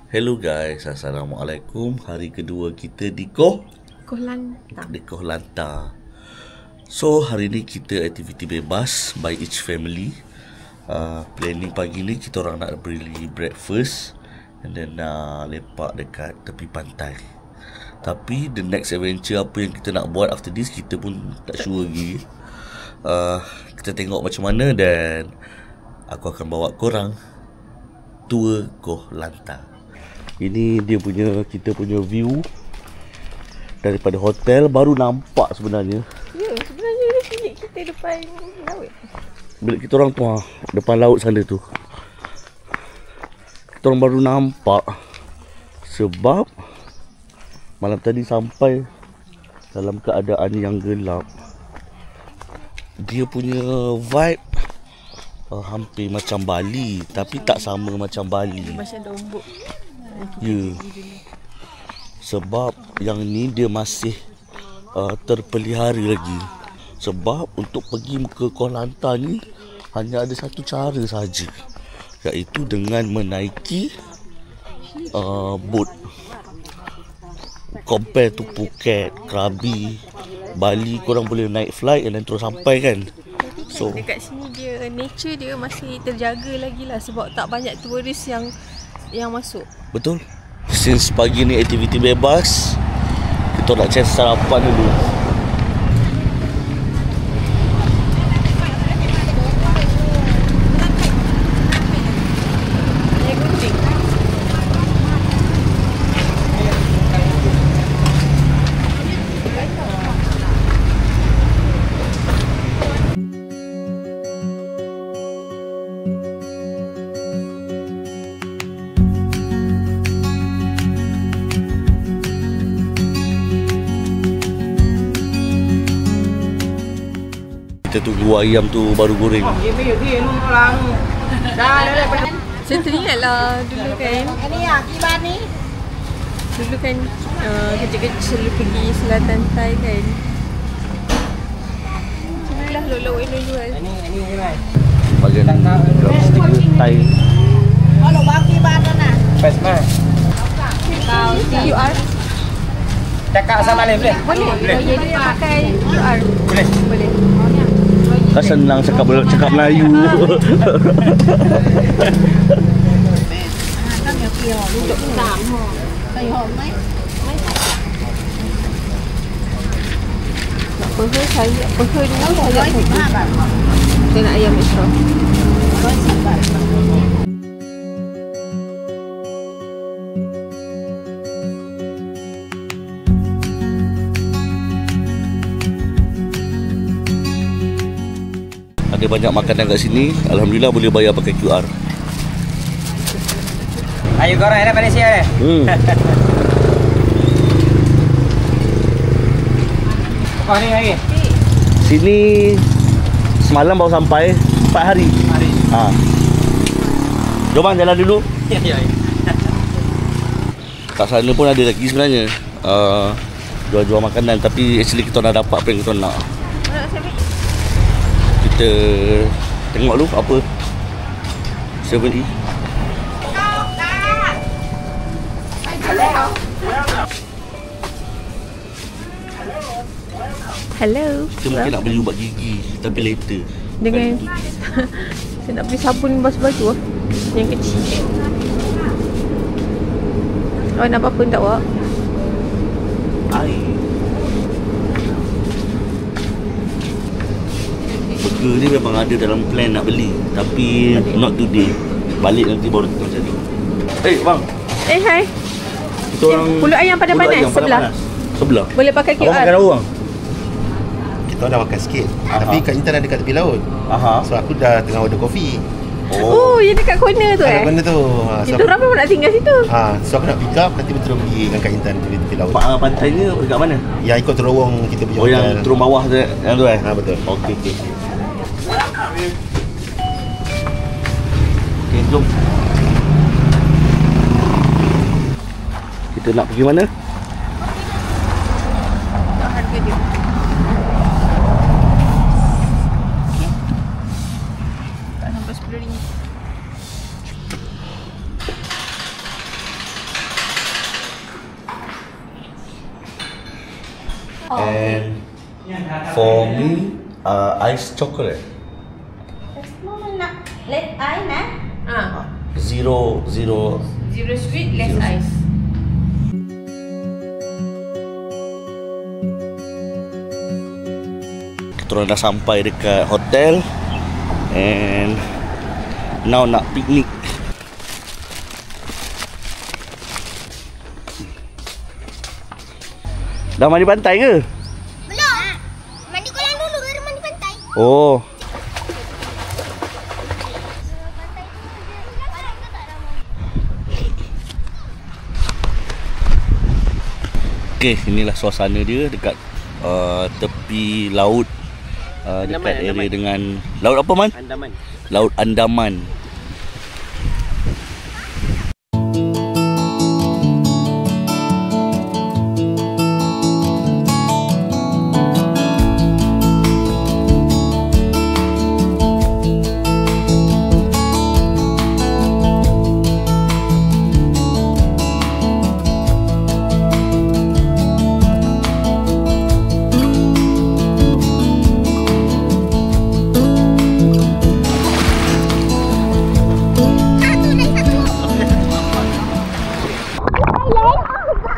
Hello guys, Assalamualaikum. Hari kedua kita di Koh Lanta. So hari ni kita aktiviti bebas by each family. Planning pagi ni kita orang nak beli breakfast and then lepak dekat tepi pantai. Tapi the next adventure apa yang kita nak buat after this kita pun tak sure lagi. Kita tengok macam mana dan aku akan bawa korang tour Koh Lanta. Ini dia punya, kita punya view daripada hotel. Baru nampak sebenarnya. Ya, sebenarnya bilik kita depan laut. Bilik kita orang tu depan laut sana tu. Kita orang baru nampak sebab malam tadi sampai dalam keadaan yang gelap. Dia punya vibe hampir macam Bali, tapi tak sama macam Bali. Macam Lombok. Ya. Sebab yang ni dia masih terpelihara lagi. Sebab untuk pergi ke Koh Lanta ni hanya ada satu cara saja, iaitu dengan menaiki boat. Compare to Phuket, Krabi, Bali, korang boleh naik flight dan terus sampai kan. So dekat sini dia nature dia masih terjaga lagi lah, sebab tak banyak turis yang masuk. betul. Since pagi ni aktiviti bebas, kita nak cari sarapan dulu. Kita tunggu ayam tu baru goreng. Saya teringat lah dulu kan. Dulu kan kecil-kecil pergi selatan Thai kan. Inilah lauk-lauk yang jual. Bagian drumstick Thai. Kalau bagi badan nak. Best mah. Kau QR. Cakap sama lain boleh? Boleh. Boleh. Oh, jadi nak pakai QR. Boleh. Boleh. Kan senang cakap Melayu. Kan nhiều kiểu lúc giảm họ. Thầy họ mấy. Nak perhur saya. Perhur ni Nó saya nói thì ba bạn. Saya nak ayam extra. Nói sao bạn. Ada banyak makanan kat sini. Alhamdulillah boleh bayar pakai QR. Ayo korang nak pada siap Apa ni lagi? Sini semalam baru sampai 4 hari. Jom bang jalan dulu. Ya. Kat sana pun ada lagi sebenarnya jual-jual makanan, tapi actually kita dah dapat apa yang kita nak. Kita tengok dulu apa 7E. Hello. Kita mungkin nak beli ubat gigi, tapi later. Dengan saya nak beli sabun basuh baju yang kecil. Awak nak apa-apa tak awak? Air. Burger ni memang ada dalam plan nak beli, tapi not today. Balik nanti baru kita cari. Bang. Hai. Kita orang Pulut ayam panas-panas sebelah. Boleh pakai QR. Abang makan orang. Kita dah makan sikit. Tapi kat Intan ada dekat tepi laut. So aku dah tengah order kopi. Oh, yang dekat corner tu Dekat mana tu? Kita orang pun nak tinggal situ. So aku nak pick up, nanti betul pergi dengan Kak Intan di tepi laut. Pantainya dekat mana? Yang ikut terowong kita punya Oh, yang turun bawah tu, yang tu betul. Okey. Okey, jom. Kita nak pergi mana? Harga dia. Tak sampai RM10. And for me, ice chocolate. Mama nak let I nak. Zero sweet, less Zero. ice. Kita orang dah sampai dekat hotel and now nak piknik. Dah mandi pantai ke? Belum. Mandi kolam dulu baru mandi pantai. Oh. Okey, inilah suasana dia dekat tepi laut, dekat area Andaman. dengan laut apa Man? Andaman. Laut Andaman.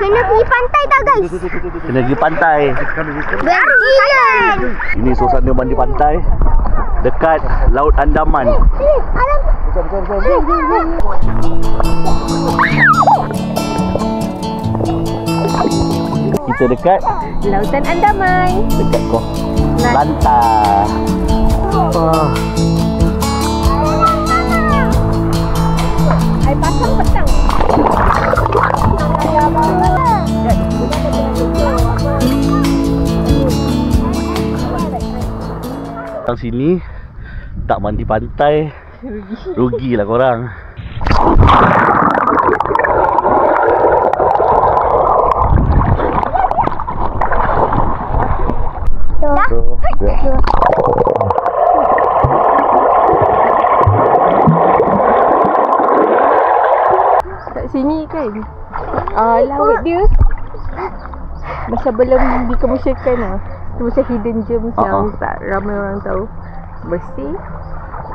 Kena pergi pantai tak guys? Kena pergi pantai. Bergilan. Ini suasana mandi pantai dekat Laut Andaman. Kita dekat Lautan Andaman. dekat Koh Lanta. Air pasang petang. Datang sini tak mandi pantai, rugilah korang. Kat sini kan laut dia macam belum dikemusykan lah. Itu macam hidden gems yang tak ramai orang tahu. Bersih,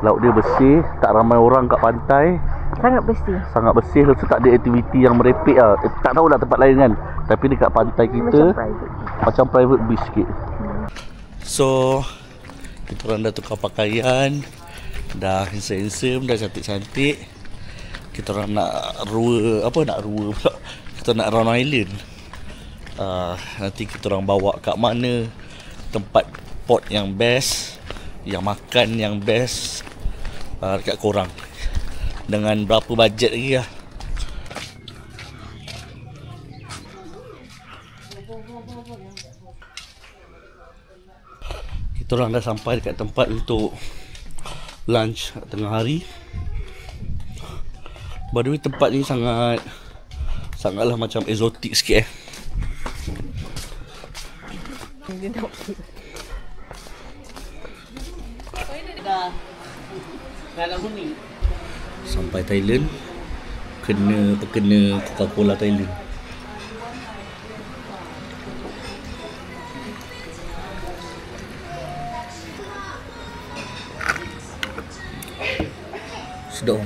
Laut dia bersih, tak ramai orang kat pantai. sangat bersih. Sangat bersih, lepas tu tak ada aktiviti yang merepek lah. Tak tahulah tempat lain kan. Tapi dekat pantai kita Macam private. macam private beach sikit. So kita orang dah tukar pakaian, dah handsome-handsome, dah cantik-cantik. Kita orang nak rua pula. Kita nak round island. Nanti kita orang bawa kat mana tempat spot yang best, yang makan yang best dekat korang. Dengan berapa bajet lagi lah. Kita orang dah sampai dekat tempat untuk lunch tengah hari. By the way, tempat ni sangatlah macam exotic sikit Sampai Thailand, kena Coca-Cola Thailand. Sedap.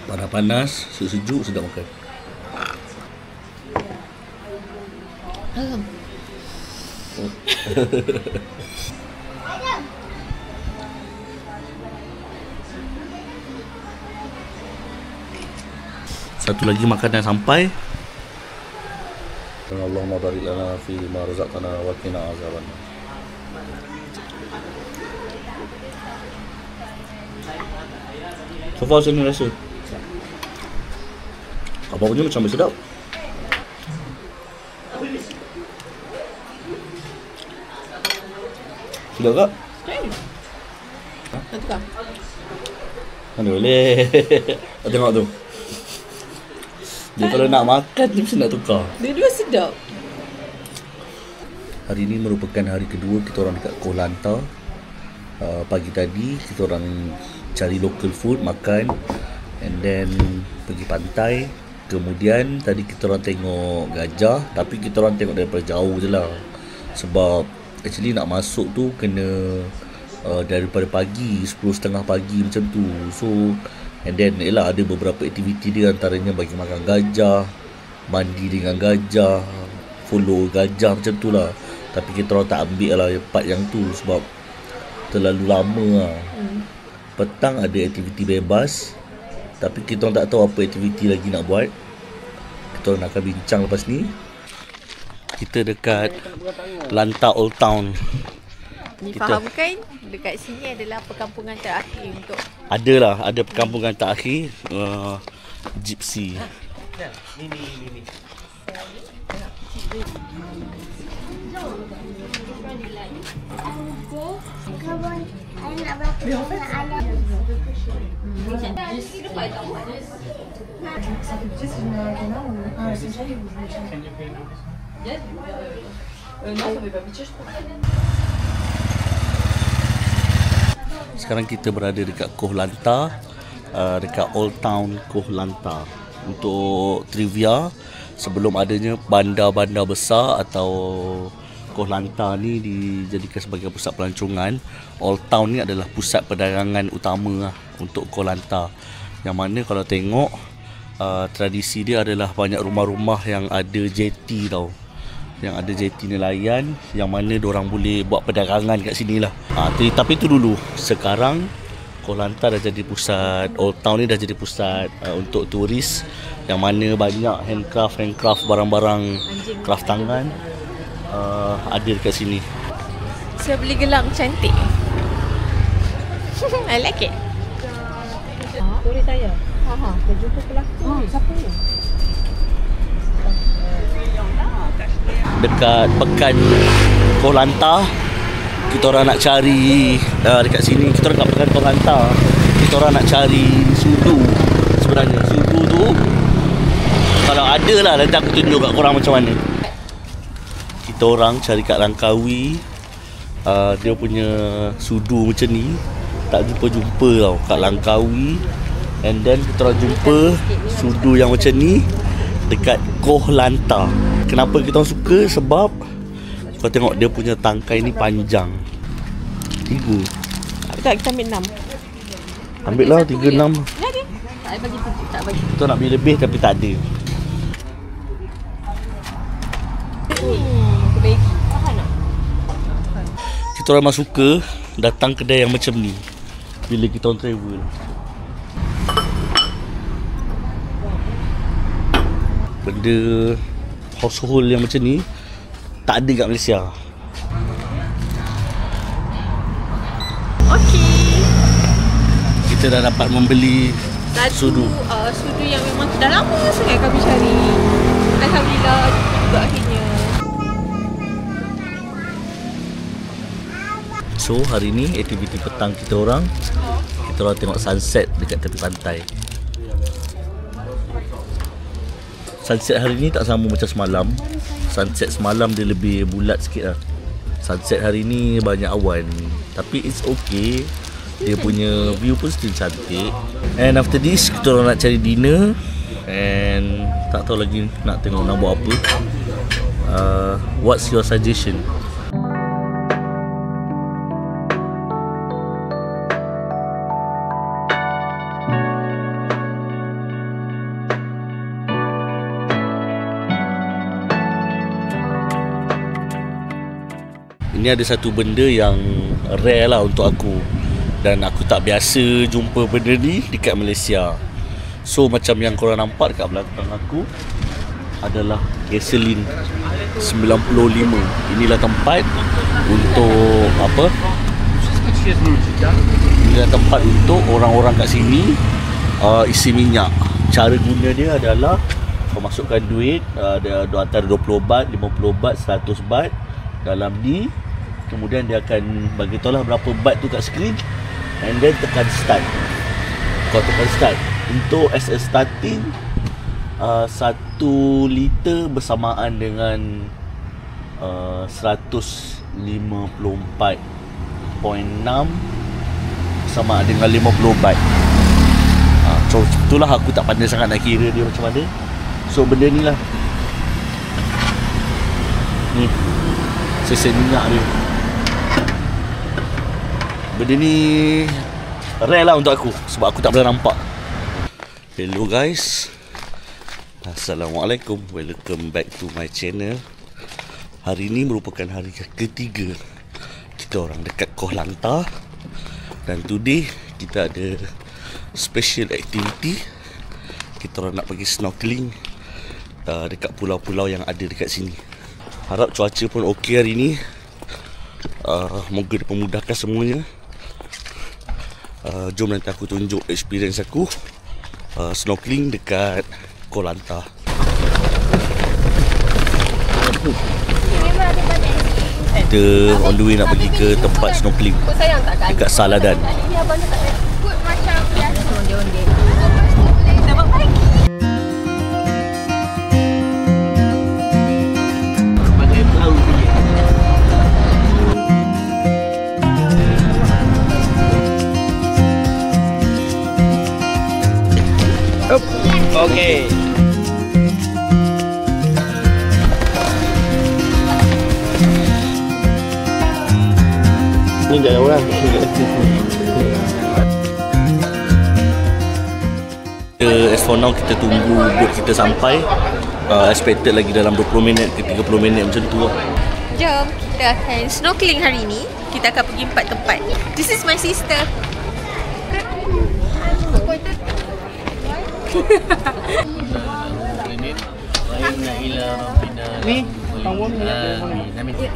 Panas-panas, sejuk, sedap makan. Satu lagi makanan sampai. Allahumma barik lana fi ma razaqtana wa qina azaban. So far macam ni rasa. Apa punya macam sedap. Sedap tak? Nak tukar? Mana boleh. Tengok tu. Dia kalau nak makan dia mesti nak tukar. Dua-dua sedap. Hari ini merupakan hari kedua kita orang dekat Koh Lanta. Pagi tadi kita orang cari local food, makan, and then pergi pantai Kemudian tadi kita orang tengok gajah, tapi kita orang tengok daripada jauh je lah. Sebab actually nak masuk tu kena daripada pagi, 10.30 pagi macam tu. So and then yelah, ada beberapa aktiviti dia, antaranya bagi makan gajah, mandi dengan gajah, follow gajah macam tu lah. Tapi kita orang tak ambil lah part yang tu sebab terlalu lama lah. Petang ada aktiviti bebas, tapi kita orang tak tahu apa aktiviti lagi nak buat. Kita orang akan bincang lepas ni. Kita dekat Lantau Old Town. Difahamkan dekat sini adalah perkampungan terakhir untuk ada perkampungan terakhir Gypsy. Sekarang kita berada dekat Koh Lanta, dekat Old Town Koh Lanta. Untuk trivia, sebelum adanya bandar-bandar besar atau Koh Lanta ni dijadikan sebagai pusat pelancongan, Old Town ni adalah pusat perdagangan utama lah untuk Koh Lanta. Yang mana kalau tengok tradisi dia adalah banyak rumah-rumah yang ada jeti tau, yang ada jeti nelayan, yang mana diorang boleh buat perdagangan kat sini lah. Tapi tu dulu. Sekarang Koh Lanta dah jadi pusat, Old Town ni dah jadi pusat untuk turis, yang mana banyak handcraft, barang-barang craft tangan ada dekat sini. saya beli gelang cantik. I like it. Boleh tanya. Dia jumpa pelakon. Siapa ni? Dekat Pekan Koh Lanta, kita orang nak cari dekat sini, kita orang kat Pekan Koh Lanta, kita orang nak cari sudu. Sebenarnya sudu tu kalau ada lah, nanti aku tunjuk kat korang macam mana. Kita orang cari kat Langkawi, dia punya sudu macam ni tak jumpa tau kat Langkawi. And then kita orang jumpa sudu yang macam ni dekat Koh Lanta. Kenapa kita orang suka? Sebab kau tengok dia punya tangkai ni panjang. 3. Tak, kita ambil 6. Ambil lah 3, 6. Ada. Tak bagi 7, tak bagi. Kita nak beli lebih tapi tak ada. Bagi. Tahan tak? Kita orang memang suka datang kedai yang macam ni bila kita orang travel. Benda household yang macam ni tak ada kat Malaysia. Okey. Kita dah dapat membeli sudu. Sudu yang memang dah lama sangat kami cari. Alhamdulillah juga akhirnya. So hari ni aktiviti petang kita orang tengok sunset dekat tepi pantai. Sunset hari ni tak sama macam semalam. Sunset semalam dia lebih bulat sikit lah. Sunset hari ni banyak awan, tapi it's okay. Dia punya view pun still cantik. And after this kita orang nak cari dinner, and tak tahu lagi nak tengok nak buat apa. What's your suggestion? Ini ada satu benda yang rare lah untuk aku, dan aku tak biasa jumpa benda ni dekat Malaysia. So macam yang korang nampak dekat belakang aku adalah gasoline 95. Inilah tempat untuk apa? Inilah tempat untuk orang-orang kat sini isi minyak. Cara guna dia adalah kau masukkan duit, ada antara 20 baht, 50 baht, 100 baht dalam ni. Kemudian dia akan bagi tahu lah berapa baht tu kat skrin, and then tekan start. Kau tekan start. Untuk as a starting 1 liter bersamaan dengan 154.6 sama dengan 50 baht. So itulah, aku tak pandai sangat nak kira dia macam mana. So benda ni lah. Ni sesen minyak dia. Benda ni rare lah untuk aku sebab aku tak pernah nampak. Hello guys, Assalamualaikum. Welcome back to my channel. Hari ni merupakan hari ketiga kita orang dekat Koh Lanta. Dan today kita ada special activity. Kita orang nak pergi snorkeling dekat pulau-pulau yang ada dekat sini. Harap cuaca pun okey hari ni. Moga dipermudahkan semuanya. Jom nanti aku tunjuk experience aku snorkeling dekat Koh Lanta. Kita on the way nak pergi ke tempat snorkeling dekat Saladan. Okay. Ni jangan orang. As for now kita tunggu boat kita sampai. Expected lagi dalam 20 minit ke 30 minit macam tu lah. Jom kita akan snorkeling hari ni. Kita akan pergi 4 tempat. This is my sister.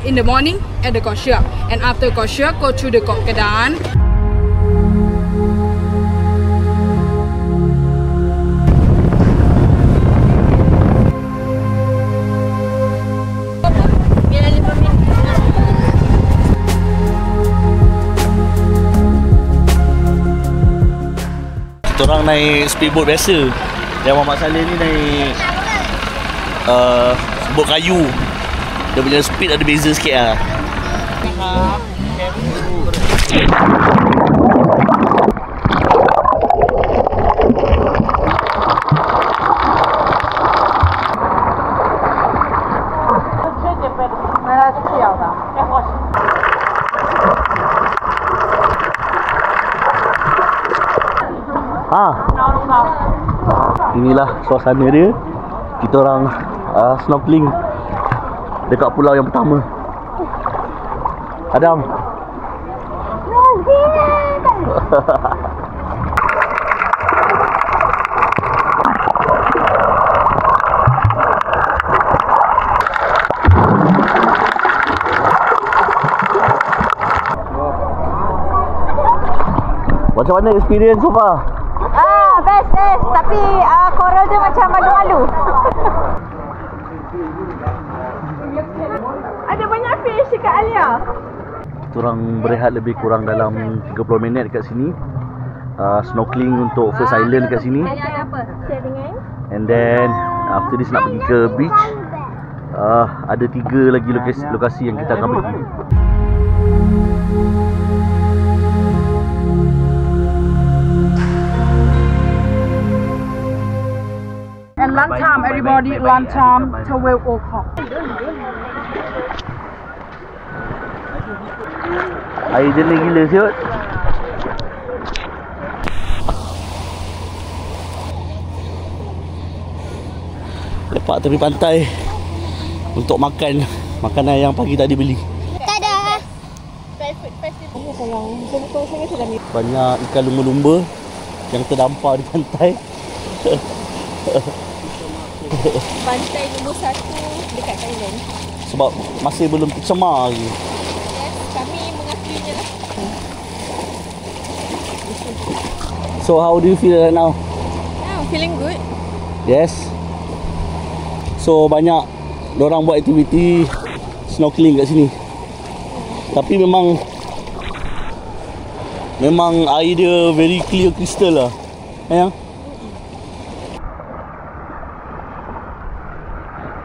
In the morning at the Koshia, and after Koshia go to the Koh Kedan. Kita orang naik speedboat biasa. Yang Muhammad Saleh ni naik boat kayu. Dia punya speed ada beza sikit lah. Inilah suasana dia. Kita orang snorkeling dekat pulau yang pertama. Adam. Macam mana experience so far? Best. Tapi coral dia macam malu-malu. Ada banyak fish dekat Alia. Kita orang berehat lebih kurang dalam 30 minit dekat sini. Snorkeling untuk first island dekat sini. And then after this nak pergi ke beach. Ada 3 lagi lokasi yang kita akan pergi. And lunch time, everybody, lunch time, 12 o'clock. Air jernih gila siut. Lepak tepi pantai untuk makan makanan yang pagi tadi beli. Tada. Banyak ikan lumba-lumba yang terdampar di pantai. Pantai nombor 1 dekat Thailand. Sebab masih belum tercemar lagi. Yes, kami mengakuinya lah. So how do you feel right now? I'm feeling good. Yes. So banyak dorang buat aktiviti snorkeling kat sini. Tapi memang air dia very clear crystal lah. Ya.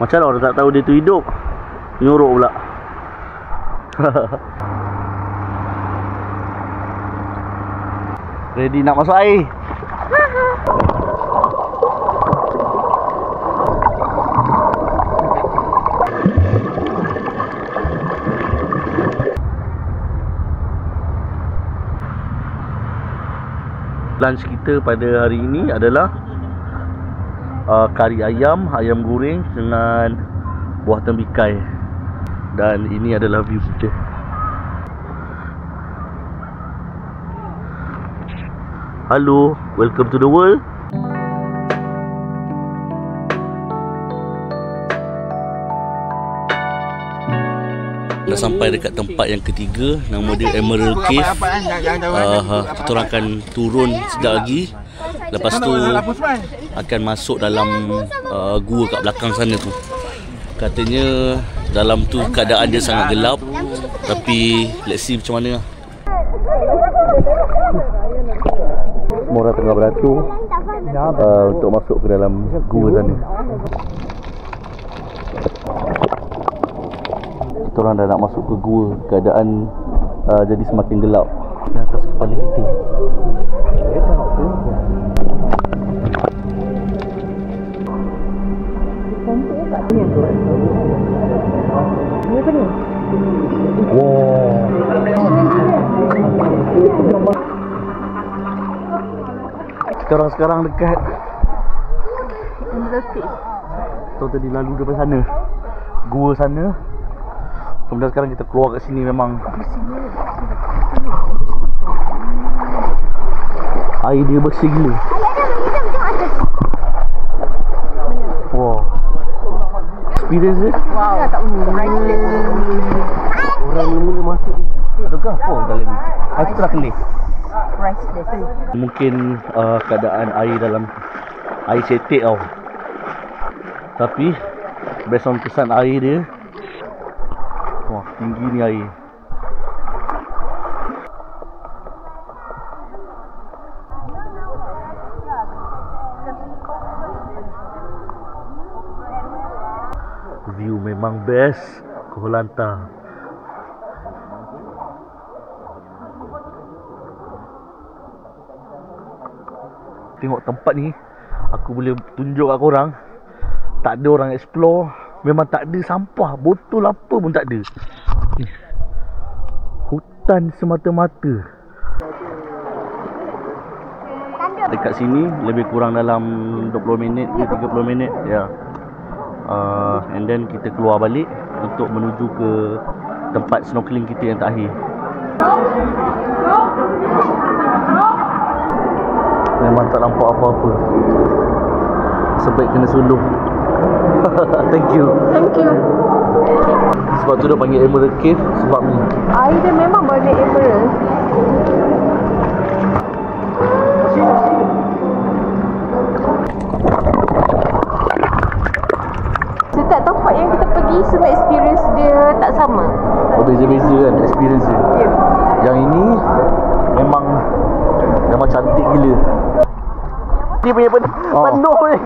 Macam mana orang tak tahu dia tu hidup, nyorok pula. Ready nak masuk air? Lunch kita pada hari ini adalah kari ayam, ayam goreng dengan buah tembikai. Dan ini adalah view kita. Hello, welcome to the world. Dah sampai dekat tempat yang ketiga, nama dia Emerald Cave. Kita orang akan turun sekejap lagi. Lepas tu akan masuk dalam gua kat belakang sana tu. Katanya dalam tu keadaan dia sangat gelap, tapi let's see macam mana lah. Semua orang tengah beratur untuk masuk ke dalam gua sana. Kita orang dah nak masuk ke gua, keadaan jadi semakin gelap. Di atas kepala kita. Wow. Kita orang sekarang dekat tu tadi lalu daripada sana, gua sana. Kemudian sekarang kita keluar kat sini. Memang air dia bersih gila. Wow, experience dia. Wow, tak priceless. Orang mula-mula masuk ni adakah apa dalam ni? Aku telah kelih. Priceless. Mungkin keadaan air dalam air cetek tau. Tapi based on kesan air dia, wah, tinggi ni air. View memang best, Koh Lanta. Tengok tempat ni, aku boleh tunjuk kat korang. Tak ada orang explore. Memang tak ada sampah, botol apa pun tak ada. Ni, hutan semata-mata. Dekat sini lebih kurang dalam 20 minit ke 30 minit ya. And then kita keluar balik untuk menuju ke tempat snorkeling kita yang terakhir. Memang tak nampak apa-apa. Sebaik kena suluh. Thank you. Thank you. Sebab tu dia panggil Emerald Cave, sebab ni Air dia memang warna emerald. Setiap tempat yang kita pergi, semua experience dia tak sama. berbeza-beza kan experience dia. Yeah. Yang ini memang cantik gila. Dia punya penuh ni.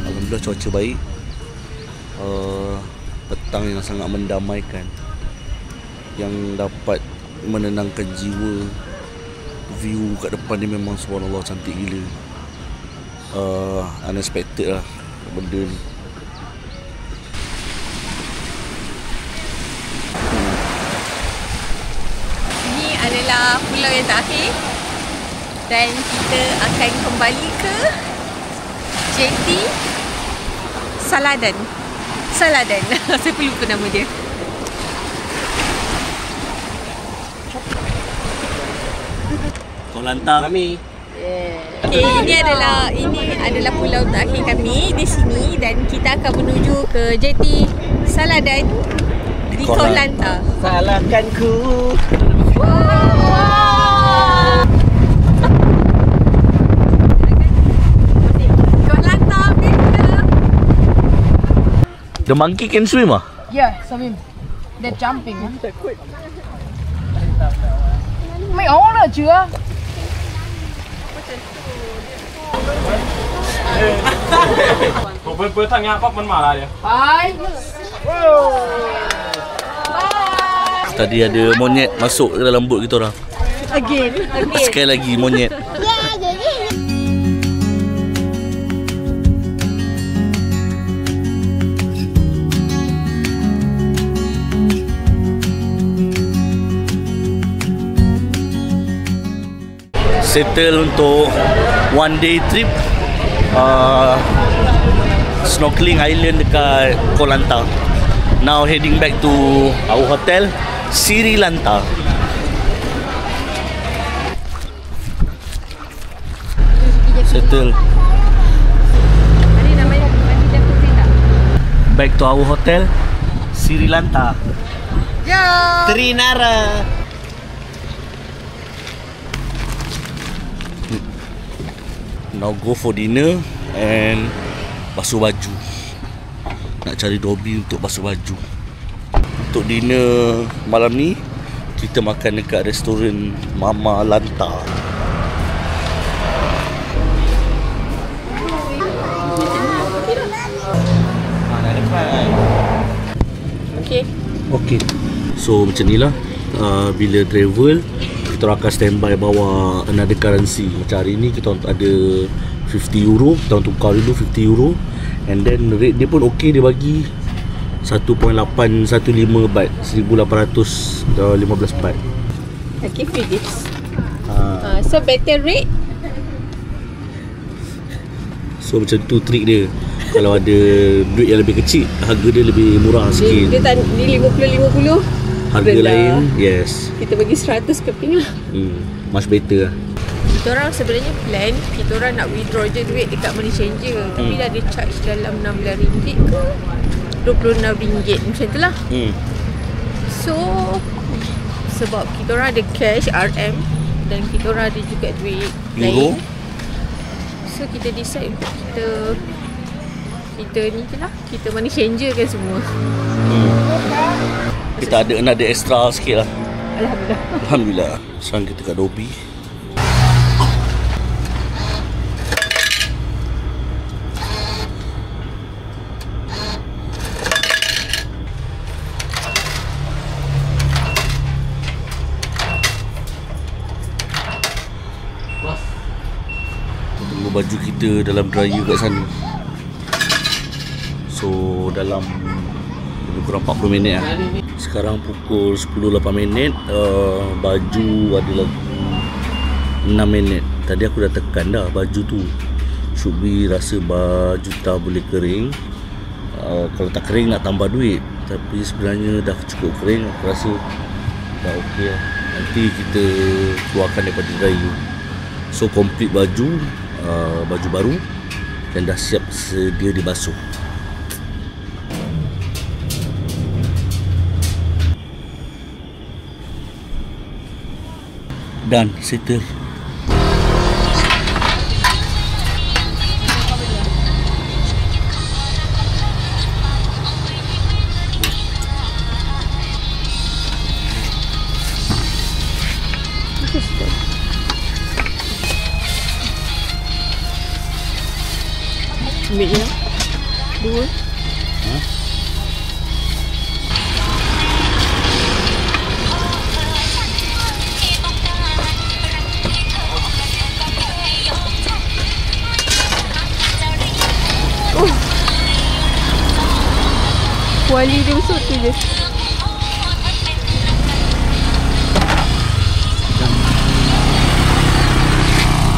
Alhamdulillah cuaca baik. Petang yang sangat mendamaikan, yang dapat menenangkan jiwa. View kat depan ni memang subhanallah cantik gila. Unexpected lah benda ni. Ini adalah pulau yang terakhir dan kita akan kembali ke Jetty Saladan. Saya lupa nama dia. Koh Lanta kami. Okay, ini adalah pulau terakhir kami di sini dan kita akan menuju ke Jetty Saladan di Koh Lanta. Salahkanku. Koh Lanta benda. The monkey can swim ah? Yeah, swim. They're jumping. Mày ổn rồi chưa? Với thằng Nga Pháp vẫn mở lại đi. Bye. Tadi ada monyet masuk ke dalam bot kita orang. Again. Sekali lagi monyet. Ya, jadi. Settle untuk one day trip snorkeling island dekat Koh Lanta. Now heading back to our hotel, Sri Lanta. Settle. Back to our hotel, Sri Lanta. Trinara. Now go for dinner and basuh baju. Nak cari Dobby untuk basuh baju. Untuk dinner malam ni kita makan dekat restoran Mama Lanta. Okay. So macam ni lah. Bila travel kita akan standby bawa another currency. Macam hari ni kita ada 50 euro. Kita tukar dulu 50 euro. And then rate dia pun okay. Dia bagi 1.815 baht, 1815 baht. I give you this. So better rate. So macam tu trik dia. Kalau ada duit yang lebih kecil, harga dia lebih murah sikit. Dia ni 50-50. Harga lain, yes. Kita bagi 100 keping lah. Much better lah. Kita orang sebenarnya plan, kita orang nak withdraw je duit dekat money changer. Tapi dah ada charge dalam RM16 ke RM26 macam tu lah. So sebab kita orang ada cash RM dan kita orang ada juga duit Euro. lain, so kita decide untuk kita ni je lah, kita money changer kan semua. Kita ada another extra sikit lah. Alhamdulillah. Alhamdulillah. Sekarang kita kat Dobby. Tunggu baju kita dalam dryer kat sana. So dalam lebih kurang 40 minit lah. Sekarang pukul 10.08. Baju ada lagi 6 minit. Tadi aku dah tekan dah baju tu. Should be rasa baju tak boleh kering. Kalau tak kering nak tambah duit. Tapi sebenarnya dah cukup kering. Aku rasa dah okey lah. Nanti kita keluarkan daripada dryer. So complete baju, baju baru dan dah siap sedia dibasuh. Dan settle. Ambil je lah. 2. Kuali dia besar tu je.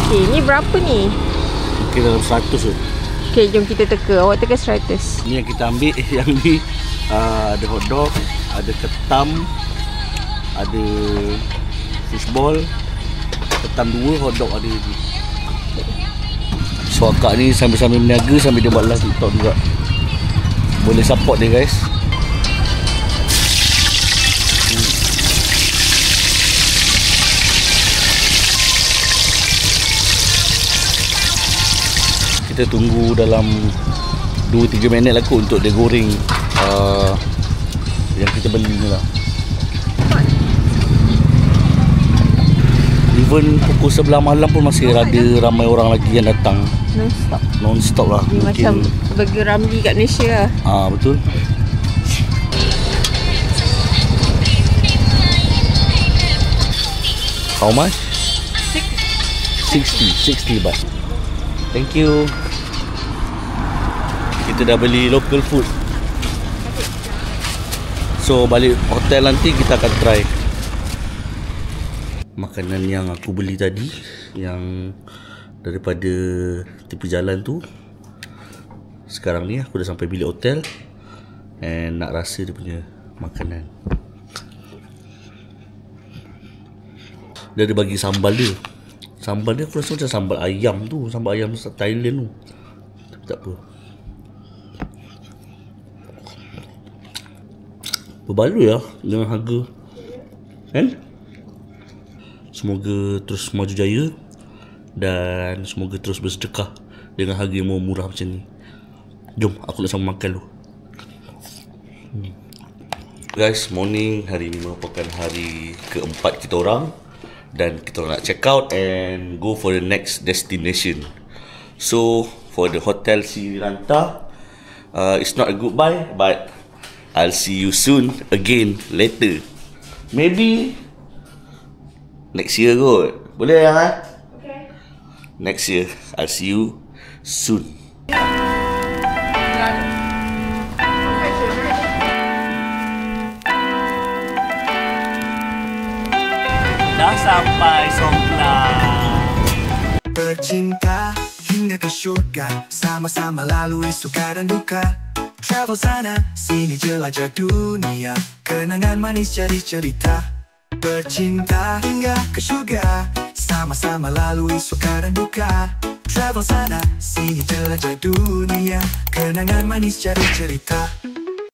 Okay, ni berapa ni? Okay, dalam 100 tu. Okay, jom kita teka. Awak teka 100. Ni yang kita ambil. Yang ni ada hotdog, ada ketam, ada fishball. Ketam 2, hotdog ada lagi. So akak ni sambil-sambil berniaga sambil dia buat live TikTok juga. Boleh support dia guys. Kita tunggu dalam 2-3 minit lah kot untuk dia goreng yang kita beli ni lah. Even pukul 11 malam pun masih ada ramai orang lagi yang datang. Non-stop. Non-stop lah. Ni macam Burger Ramli kat Malaysia lah. Betul. How much? 60 baht. Thank you. Kita dah beli local food. So balik hotel nanti kita akan try makanan yang aku beli tadi, yang daripada tepi jalan tu. Sekarang ni aku dah sampai bilik hotel and nak rasa dia punya makanan. Dia ada bagi sambal dia. Sambal dia aku rasa macam sambal ayam tu, sambal ayam Thailand tu. Tapi tak apa. Berbaloi lah dengan harga, kan? Semoga terus maju jaya dan semoga terus bersedekah dengan harga yang murah macam ni. Jom aku nak sama makan dulu. Guys, morning. Hari ni merupakan hari keempat kita orang dan kita nak check out and go for the next destination. So for the Hotel Sri Lanka, it's not a goodbye, but I'll see you soon again later. Maybe next year kot. Boleh ya? Okay. Next year I'll see you soon. Dah sampai Songkla. Bercinta hingga ke syurga, sama-sama lalui suka dan duka. Travel sana sini jelajah dunia, kenangan manis jadi cerita. Bercinta hingga ke syurga, sama-sama lalui suka dan duka. Travel sana sini jelajah dunia, kenangan manis jadi cerita.